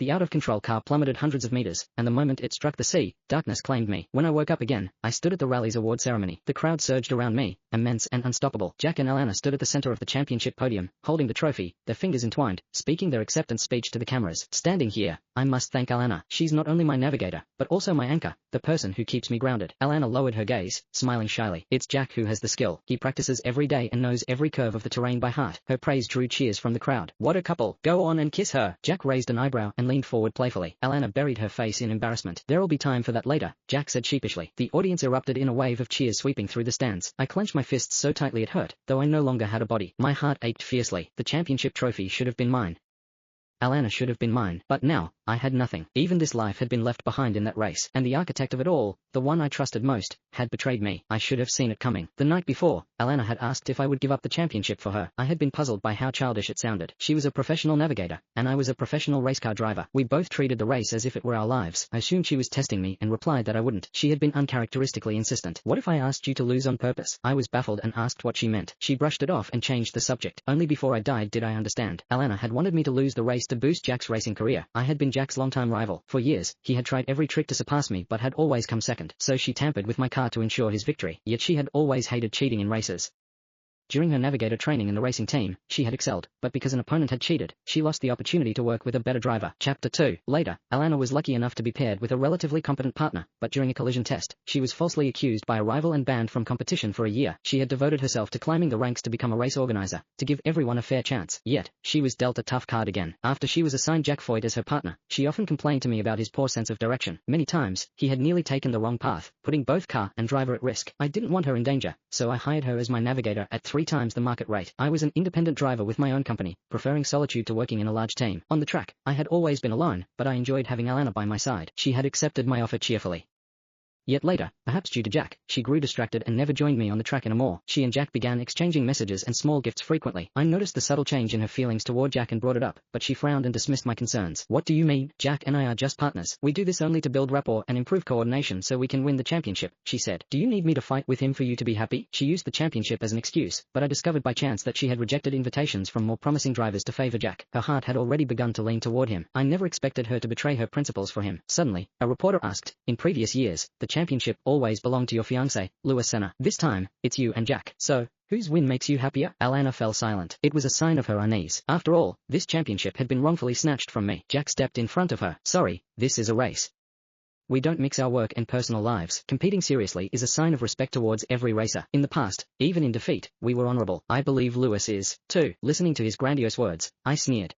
The out-of-control car plummeted hundreds of meters, and the moment it struck the sea, darkness claimed me. When I woke up again, I stood at the rally's award ceremony. The crowd surged around me, immense and unstoppable. Jack and Alana stood at the center of the championship podium, holding the trophy, their fingers entwined, speaking their acceptance speech to the cameras. Standing here, I must thank Alana. She's not only my navigator, but also my anchor, the person who keeps me grounded. Alana lowered her gaze, smiling shyly. It's Jack who has the skill. He practices every day and knows every curve of the terrain by heart. Her praise drew cheers from the crowd. What a couple. Go on and kiss her. Jack raised an eyebrow and leaned forward playfully. Alana buried her face in embarrassment. There'll be time for that later, Jack said sheepishly. The audience erupted in a wave of cheers sweeping through the stands. I clenched my fists so tightly it hurt, though I no longer had a body. My heart ached fiercely. The championship trophy should have been mine. Alana should have been mine. But now, I had nothing. Even this life had been left behind in that race. And the architect of it all, the one I trusted most, had betrayed me. I should have seen it coming. The night before, Alana had asked if I would give up the championship for her. I had been puzzled by how childish it sounded. She was a professional navigator, and I was a professional racecar driver. We both treated the race as if it were our lives. I assumed she was testing me and replied that I wouldn't. She had been uncharacteristically insistent. What if I asked you to lose on purpose? I was baffled and asked what she meant. She brushed it off and changed the subject. Only before I died did I understand. Alana had wanted me to lose the race to boost Jack's racing career. I had been Jack's longtime rival. For years, he had tried every trick to surpass me but had always come second. So she tampered with my car to ensure his victory. Yet she had always hated cheating in races. During her navigator training in the racing team, she had excelled, but because an opponent had cheated, she lost the opportunity to work with a better driver. Chapter 2. Later, Alana was lucky enough to be paired with a relatively competent partner, but during a collision test, she was falsely accused by a rival and banned from competition for a year. She had devoted herself to climbing the ranks to become a race organizer, to give everyone a fair chance. Yet, she was dealt a tough card again. After she was assigned Jack Foyt as her partner, she often complained to me about his poor sense of direction. Many times, he had nearly taken the wrong path, putting both car and driver at risk. I didn't want her in danger, so I hired her as my navigator at 3 times the market rate. I was an independent driver with my own company, preferring solitude to working in a large team. On the track, I had always been alone, but I enjoyed having Alana by my side. She had accepted my offer cheerfully. Yet later, perhaps due to Jack, she grew distracted and never joined me on the track anymore. She and Jack began exchanging messages and small gifts frequently. I noticed the subtle change in her feelings toward Jack and brought it up, but she frowned and dismissed my concerns. What do you mean? Jack and I are just partners. We do this only to build rapport and improve coordination so we can win the championship, she said. Do you need me to fight with him for you to be happy? She used the championship as an excuse, but I discovered by chance that she had rejected invitations from more promising drivers to favor Jack. Her heart had already begun to lean toward him. I never expected her to betray her principles for him. Suddenly, a reporter asked, in previous years, the championship always belonged to your fiancé, Louis Senna. This time, it's you and Jack. So, whose win makes you happier? Alana fell silent. It was a sign of her unease. After all, this championship had been wrongfully snatched from me. Jack stepped in front of her. Sorry, this is a race. We don't mix our work and personal lives. Competing seriously is a sign of respect towards every racer. In the past, even in defeat, we were honorable. I believe Louis is, too. Listening to his grandiose words, I sneered.